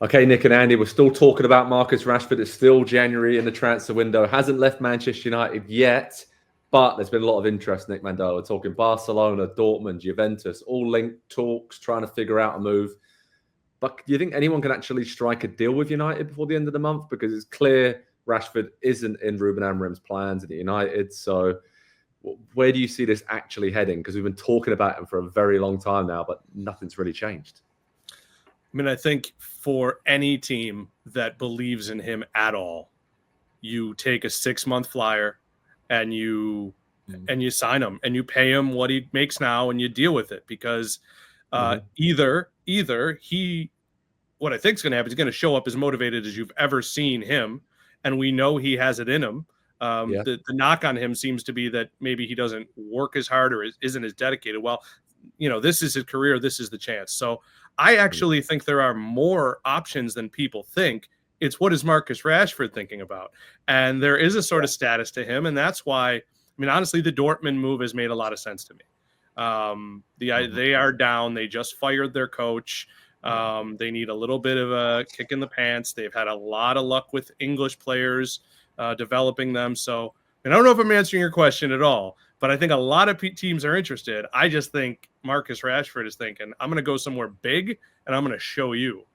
Okay, Nick and Andy, we're still talking about Marcus Rashford. It's still January in the transfer window. Hasn't left Manchester United yet, but there's been a lot of interest, Nick Mandela. We're talking Barcelona, Dortmund, Juventus, all linked talks, trying to figure out a move. But do you think anyone can actually strike a deal with United before the end of the month? Because it's clear Rashford isn't in Ruben Amorim's plans at United. So where do you see this actually heading? Because we've been talking about him for a very long time now, but nothing's really changed. I mean, I think for any team that believes in him at all, you take a 6-month flyer and you sign him and you pay him what he makes now and you deal with it, because either he, what I think is going to happen, is going to show up as motivated as you've ever seen him, and we know he has it in him. The knock on him seems to be that maybe he doesn't work as hard or isn't as dedicated. Well, this is his career. This is the chance. So I actually think there are more options than people think. It's what is Marcus Rashford thinking about? And there is a sort of status to him. And that's why, I mean, honestly, the Dortmund move has made a lot of sense to me. They are down. They just fired their coach. They need a little bit of a kick in the pants. They've had a lot of luck with English players, developing them. So, and I don't know if I'm answering your question at all, but I think a lot of teams are interested. I just think Marcus Rashford is thinking, I'm going to go somewhere big and I'm going to show you.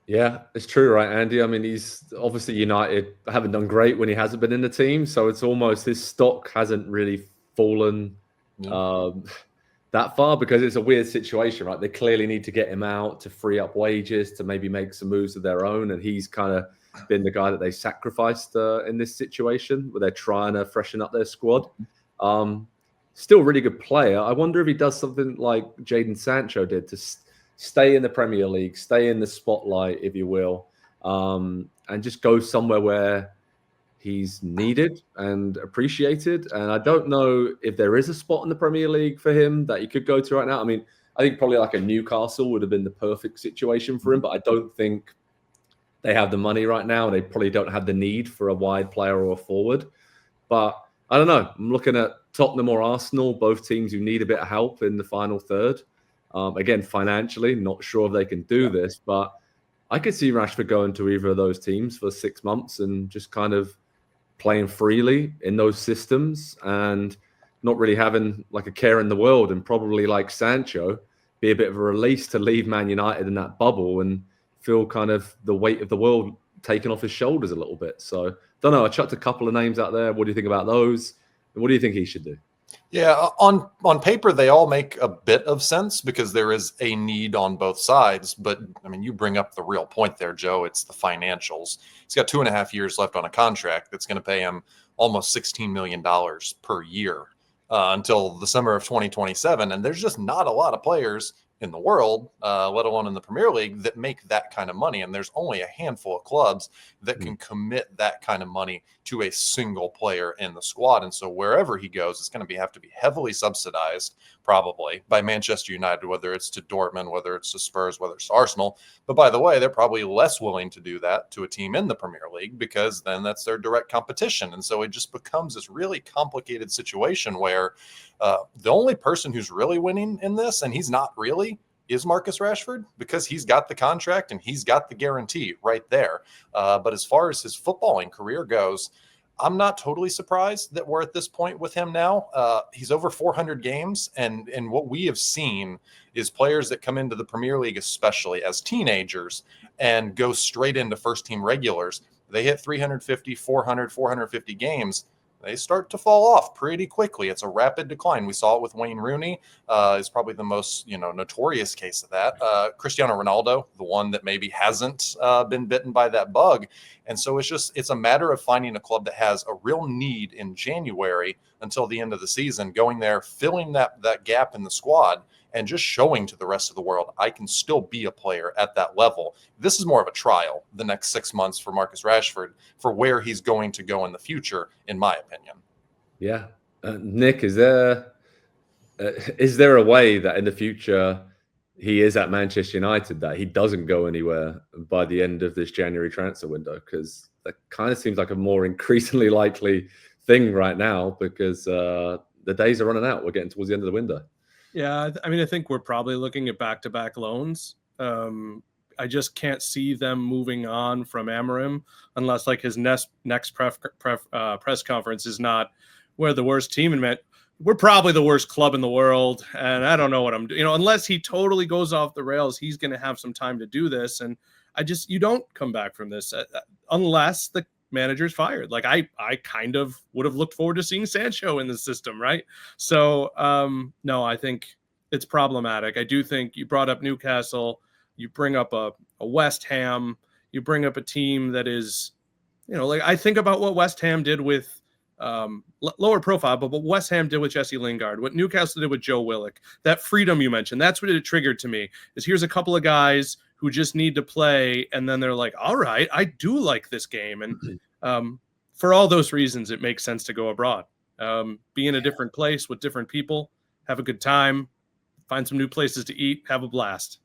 Yeah, it's true, right, Andy? I mean, he's obviously United haven't done great when he hasn't been in the team. So it's almost his stock hasn't really fallen that far, because it's a weird situation, right? They clearly need to get him out to free up wages, to maybe make some moves of their own. And he's kind of been the guy that they sacrificed in this situation where they're trying to freshen up their squad. Still a really good player. I wonder if he does something like Jadon Sancho did, to stay in the Premier League, stay in the spotlight, if you will, and just go somewhere where he's needed and appreciated. And I don't know if there is a spot in the Premier League for him that he could go to right now. I mean, I think probably like a Newcastle would have been the perfect situation for him, but I don't think they have the money right now. They probably don't have the need for a wide player or a forward. But I don't know. I'm looking at Tottenham or Arsenal, both teams who need a bit of help in the final third. Again, financially, not sure if they can do this, but I could see Rashford going to either of those teams for 6 months and just kind of playing freely in those systems and not really having like a care in the world, and probably like Sancho, be a bit of a release to leave Man United in that bubble and feel kind of the weight of the world taken off his shoulders a little bit. So don't know. I chucked a couple of names out there. What do you think about those? And what do you think he should do? Yeah, on paper, they all make a bit of sense because there is a need on both sides. But, I mean, you bring up the real point there, Joe. It's the financials. He's got 2.5 years left on a contract that's going to pay him almost $16 million per year until the summer of 2027. And there's just not a lot of players in the world, let alone in the Premier League, that make that kind of money. And there's only a handful of clubs that can commit that kind of money to a single player in the squad. And so wherever he goes, it's going to have to be heavily subsidized, probably by Manchester United, whether it's to Dortmund, whether it's to Spurs, whether it's to Arsenal. But by the way, they're probably less willing to do that to a team in the Premier League, because then that's their direct competition. And so it just becomes this really complicated situation where the only person who's really winning in this, and he's not really, is Marcus Rashford, because he's got the contract and he's got the guarantee right there. But as far as his footballing career goes, I'm not totally surprised that we're at this point with him now. He's over 400 games, and what we have seen is players that come into the Premier League, especially as teenagers, and go straight into first-team regulars. They hit 350, 400, 450 games. They start to fall off pretty quickly. It's a rapid decline. We saw it with Wayne Rooney. Is probably the most notorious case of that. Cristiano Ronaldo, the one that maybe hasn't been bitten by that bug. And so it's a matter of finding a club that has a real need in January until the end of the season, going there, filling that gap in the squad, and just showing to the rest of the world, I can still be a player at that level. This is more of a trial the next 6 months for Marcus Rashford for where he's going to go in the future, in my opinion. Yeah. Nick, is there a way that in the future he is at Manchester United, that he doesn't go anywhere by the end of this January transfer window? Because that kind of seems like a more increasingly likely thing right now, because the days are running out. We're getting towards the end of the window. Yeah, I mean, I think we're probably looking at back-to-back loans. I just can't see them moving on from Amorim unless like his next press conference is not, we're the worst team and we're probably the worst club in the world, and I don't know what I'm doing. Unless he totally goes off the rails, he's going to have some time to do this. And you don't come back from this unless the manager's fired. Like I kind of would have looked forward to seeing Sancho in the system, right? So no, I think it's problematic. I do think you brought up Newcastle, you bring up a West Ham, you bring up a team that is, like I think about what West Ham did with lower profile, but what West Ham did with Jesse Lingard, what Newcastle did with Joe Willock, that freedom you mentioned, that's what it triggered to me, is here's a couple of guys who just need to play, and then they're like, all right, I do like this game. And for all those reasons, it makes sense to go abroad, be in a different place with different people, have a good time, find some new places to eat, have a blast.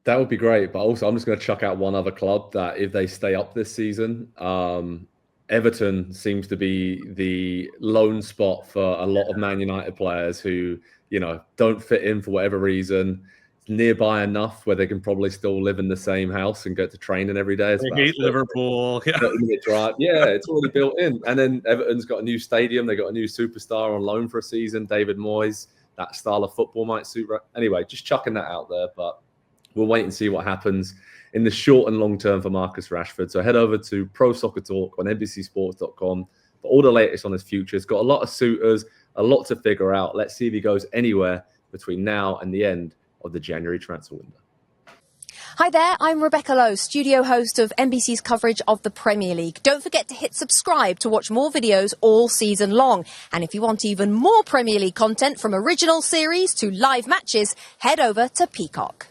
That would be great. But also, I'm just going to chuck out one other club that if they stay up this season, Everton seems to be the lone spot for a lot of Man United players who, don't fit in for whatever reason. It's nearby enough where they can probably still live in the same house and go to training every day. They hate Liverpool. Yeah. 30-minute drive. Yeah, it's already built in. And then Everton's got a new stadium. They got a new superstar on loan for a season, David Moyes. That style of football might suit. Anyway, just chucking that out there. But we'll wait and see what happens in the short and long term for Marcus Rashford. So head over to Pro Soccer Talk on NBCSports.com for all the latest on his future. It's got a lot of suitors, a lot to figure out. Let's see if he goes anywhere between now and the end of the January transfer window. Hi there, I'm Rebecca Lowe, studio host of NBC's coverage of the Premier League. Don't forget to hit subscribe to watch more videos all season long. And if you want even more Premier League content, from original series to live matches, head over to Peacock.